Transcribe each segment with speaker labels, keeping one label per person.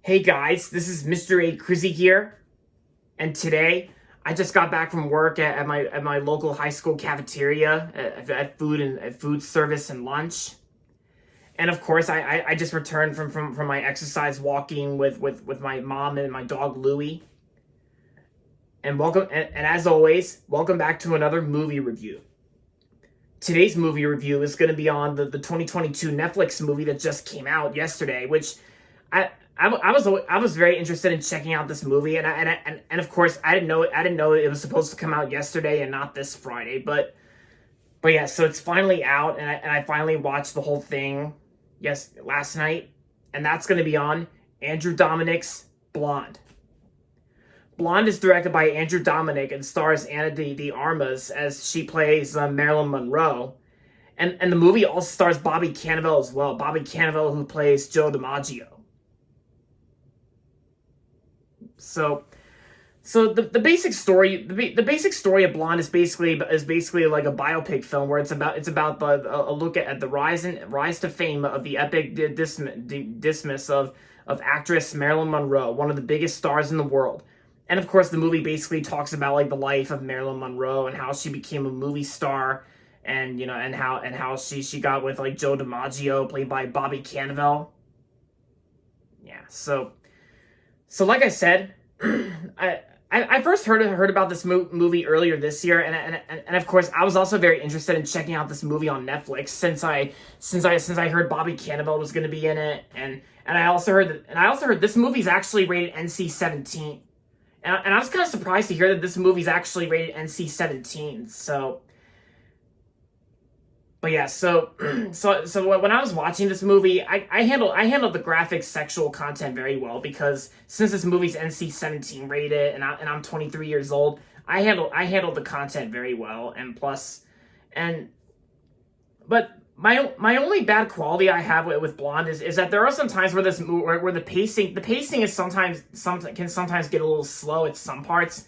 Speaker 1: Hey guys, this is Mr. A. Crizzy here, and today I just got back from work at my local high school cafeteria at food service and lunch, and of course I just returned from my exercise walking with my mom and my dog Louie, and and as always, welcome back to another movie review. Today's movie review is going to be on the 2022 Netflix movie that just came out yesterday, which I was very interested in checking out this movie, and of course I didn't know it was supposed to come out yesterday and not this Friday, but yeah, so it's finally out, and I finally watched the whole thing last night, and that's going to be on Andrew Dominik's Blonde. Blonde is directed by Andrew Dominik and stars Ana de Armas as she plays Marilyn Monroe. And the movie also stars Bobby Cannavale as well. Bobby Cannavale, who plays Joe DiMaggio. So, the basic story the basic story of Blonde is basically like a biopic film where it's about a look at the rise to fame of the epic dismiss of actress Marilyn Monroe, one of the biggest stars in the world. And of course, the movie basically talks about like the life of Marilyn Monroe and how she became a movie star, and how she got with like Joe DiMaggio, played by Bobby Cannavale. Yeah, so like I said, I first heard about this movie earlier this year, and of course I was also very interested in checking out this movie on Netflix since I heard Bobby Cannavale was going to be in it, and I also heard this movie's actually rated NC-17. And I was kind of surprised to hear that this movie's actually rated NC-17. But yeah, so when I was watching this movie, I handled the graphic sexual content very well, because since this movie's NC-17 rated and I'm 23 years old, I handled the content very well, and plus, and but my only bad quality I have with Blonde is that there are some times where where the pacing is can sometimes get a little slow at some parts.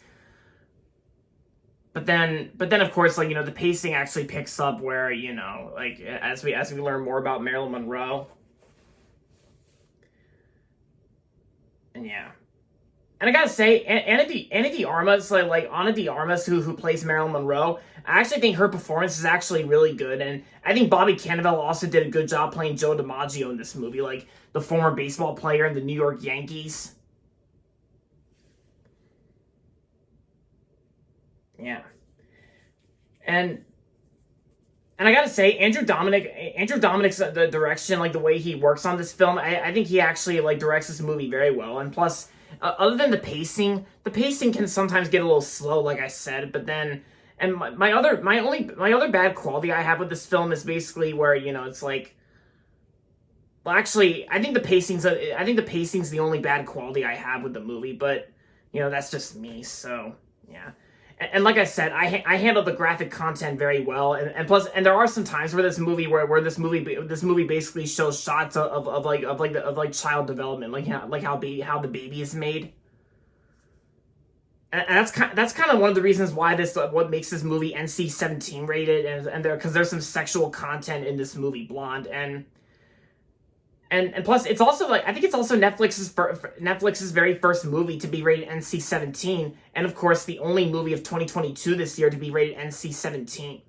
Speaker 1: But then of course, like, the pacing actually picks up where, like, as we learn more about Marilyn Monroe. And yeah. And I gotta say, Ana de Armas, like Ana de Armas, who plays Marilyn Monroe, I actually think her performance is actually really good, and I think Bobby Cannavale also did a good job playing Joe DiMaggio in this movie, like the former baseball player in the New York Yankees. Yeah. And I gotta say, Andrew Dominik's the direction, like the way he works on this film, I think he actually like directs this movie very well. And plus, other than the pacing can sometimes get a little slow, like I said. But then, and my other bad quality I have with this film is basically where, it's like, well, actually, I think the pacing's the only bad quality I have with the movie. But that's just me. So yeah. And like I said, I handle the graphic content very well, and plus, and there are some times where this movie basically shows shots of child development, like how the baby is made, and that's kind of one of the reasons why what makes this movie NC-17 rated, and because there's some sexual content in this movie Blonde, and plus, it's also like, I think it's also Netflix's very first movie to be rated NC-17, and of course the only movie of 2022 this year to be rated NC-17.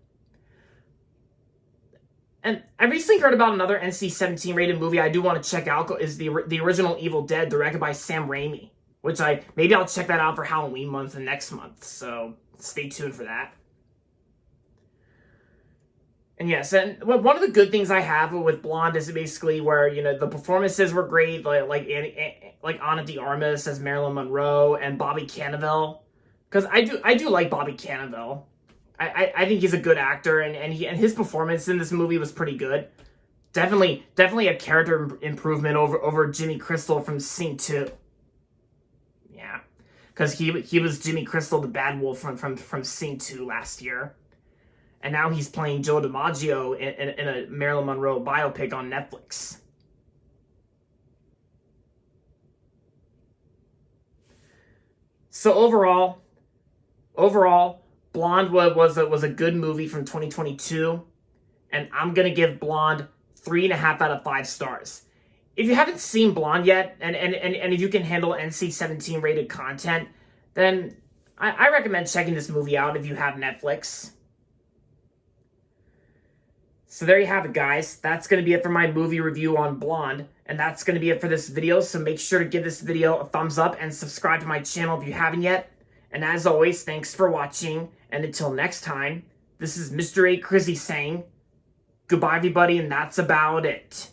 Speaker 1: And I recently heard about another NC-17 rated movie I do want to check out, is the original Evil Dead, directed by Sam Raimi, which maybe I'll check that out for Halloween month and next month. So stay tuned for that. And yes, and one of the good things I have with Blonde is basically where, the performances were great, like Ana de Armas as Marilyn Monroe and Bobby Cannavale, because I do like Bobby Cannavale. I think he's a good actor, and his performance in this movie was pretty good. Definitely a character improvement over Jimmy Crystal from Sing 2. Yeah, because he was Jimmy Crystal, the bad wolf from Sing 2 last year. And now he's playing Joe DiMaggio in a Marilyn Monroe biopic on Netflix. So overall, Blonde was a good movie from 2022, and I'm gonna give Blonde 3.5 out of 5 stars. if you haven't seen Blonde yet, and if you can handle NC-17 rated content, then I recommend checking this movie out if you have Netflix. So there you have it, guys. That's going to be it for my movie review on Blonde. And that's going to be it for this video. So make sure to give this video a thumbs up and subscribe to my channel if you haven't yet. And as always, thanks for watching. And until next time, this is Mr. A. Crizzy saying goodbye, everybody, and that's about it.